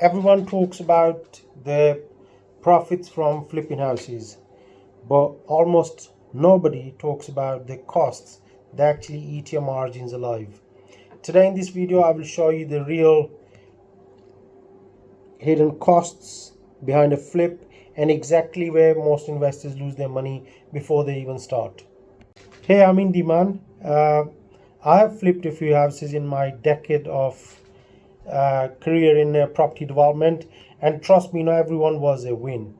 Everyone talks about the profits from flipping houses, but almost nobody talks about the costs that actually eat your margins alive. Today in this video, I will show you the real hidden costs behind a flip and exactly where most investors lose their money before they even start. Hey, I'm Indy, Mann. I have flipped a few houses in my decade of career in property development, and trust me, not everyone was a win.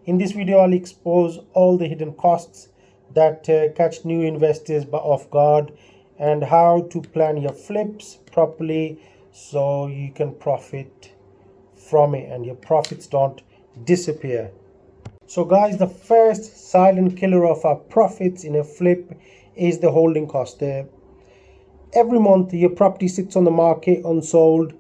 In this video, I'll expose all the hidden costs that catch new investors off guard and how to plan your flips properly so you can profit from it and your profits don't disappear. So guys, the first silent killer of our profits in a flip is the holding cost. Every month your property sits on the market unsold.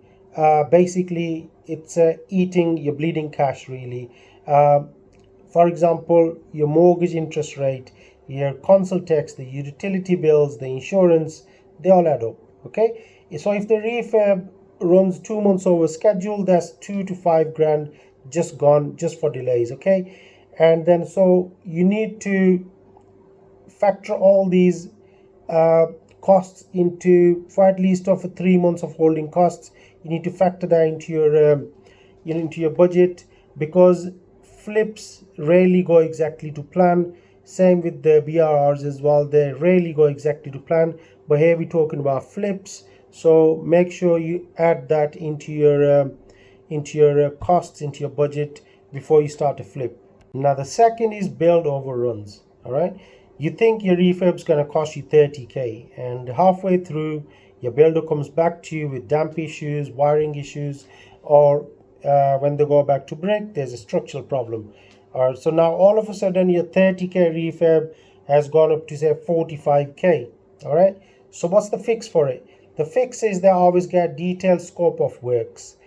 Basically it's eating your bleeding cash really. For example, your mortgage interest rate, your council tax, the utility bills, the insurance, they all add up. Okay, so if the refurb runs 2 months over schedule, that's 2 to 5 grand just gone just for delays. Okay, and then so you need to factor all these costs into, for at least of 3 months of holding costs. You need to factor that into your budget, because flips rarely go exactly to plan. Same with the BRRs as well, they rarely go exactly to plan, but here we're talking about flips, so make sure you add that into your costs, into your budget before you start a flip. Now the second is build overruns. All right, you think your refurb's going to cost you 30k, and halfway through your builder comes back to you with damp issues, wiring issues, or when they go back to brick, there's a structural problem. All right, so now all of a sudden your 30k refurb has gone up to say 45k. All right, so what's the fix for it? The fix is they always get detailed scope of works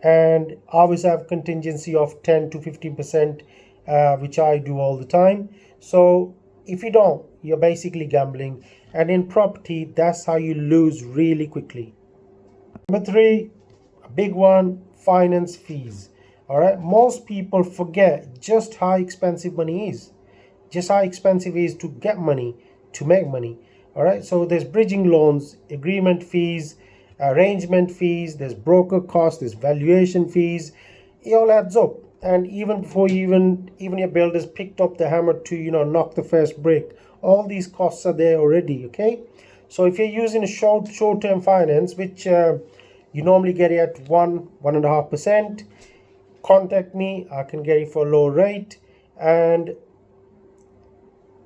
and always have contingency of 10 to 15%, which I do all the time. So if you don't, you're basically gambling, and in property that's how you lose really quickly. Number 3, a big one, finance fees. All right, most people forget just how expensive money is, just how expensive it is to get money, to make money. All right, so there's bridging loans, agreement fees, arrangement fees, there's broker costs, there's valuation fees. It all adds up, and even before even your builders picked up the hammer to knock the first brick, all these costs are there already. Okay, so if you're using a short-term finance, which you normally get it at 1.5%, contact me, I can get it for a low rate, and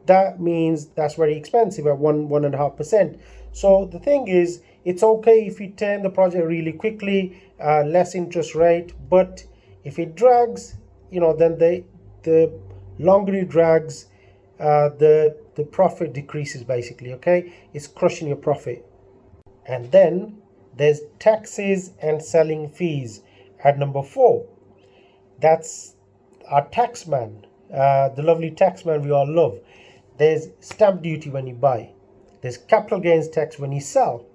that means that's very expensive at 1.5%. So the thing is, it's okay if you turn the project really quickly, less interest rate, but if it drags, then the longer it drags, the profit decreases basically. Okay, it's crushing your profit. And then there's taxes and selling fees at number 4. That's our tax man, the lovely tax man we all love. There's stamp duty when you buy, there's capital gains tax when you sell.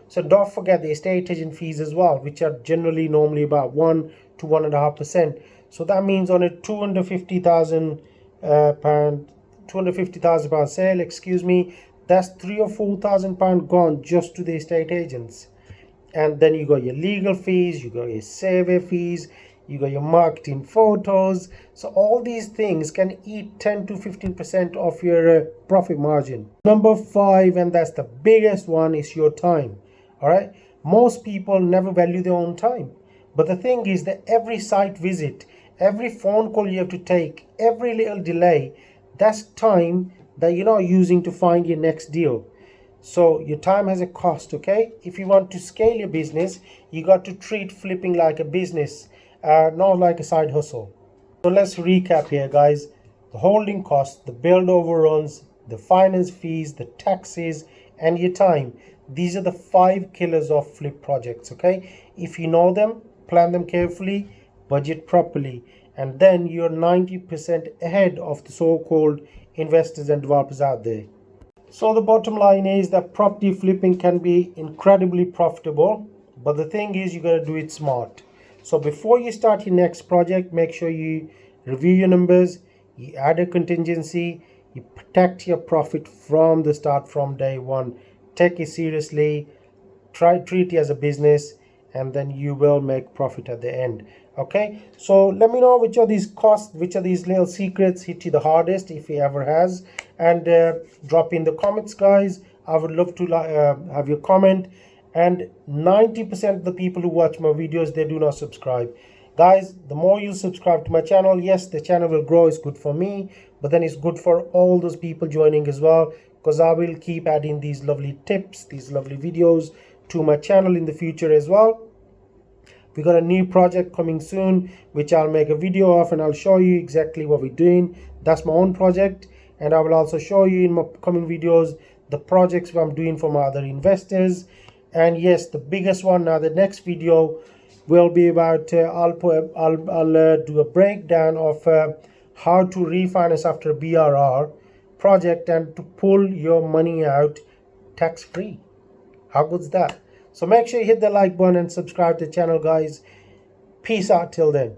So don't forget the estate agent fees as well, which are generally normally about 1 to 1.5%. So that means on a 250,000 pound sale, that's 3 or 4,000 pound gone just to the estate agents. And then you got your legal fees, you got your survey fees, you got your marketing photos. So all these things can eat 10 to 15% of your profit margin. Number 5, and that's the biggest one, is your time. All right, most people never value their own time, but the thing is that every site visit, every phone call you have to take, every little delay, that's time that you're not using to find your next deal. So your time has a cost. Okay, if you want to scale your business, you got to treat flipping like a business, not like a side hustle. So let's recap here, guys. The holding costs, the build overruns, the finance fees, the taxes, and your time. These are the 5 killers of flip projects. Okay, if you know them, plan them carefully, budget properly, and then you're 90% ahead of the so-called investors and developers out there. So the bottom line is that property flipping can be incredibly profitable, but the thing is you got to do it smart. So before you start your next project, make sure you review your numbers, you add a contingency, you protect your profit from the start, from day one. Take it seriously, treat it as a business, and then you will make profit at the end. Okay, so let me know which of these costs, which of these little secrets hit you the hardest, if he ever has, and drop in the comments, guys. I would love to have your comment. And 90% of the people who watch my videos, they do not subscribe. Guys, the more you subscribe to my channel, yes, the channel will grow. It's good for me, but then it's good for all those people joining as well, because I will keep adding these lovely tips, these lovely videos to my channel in the future as well. We got a new project coming soon, which I'll make a video of, and I'll show you exactly what we're doing. That's my own project, and I will also show you in my coming videos the projects I'm doing for my other investors. And yes, the biggest one now, the next video will be about I'll do a breakdown of how to refinance after a BRR project and to pull your money out tax free. How good's that? So make sure you hit the like button and subscribe to the channel, guys. Peace out till then.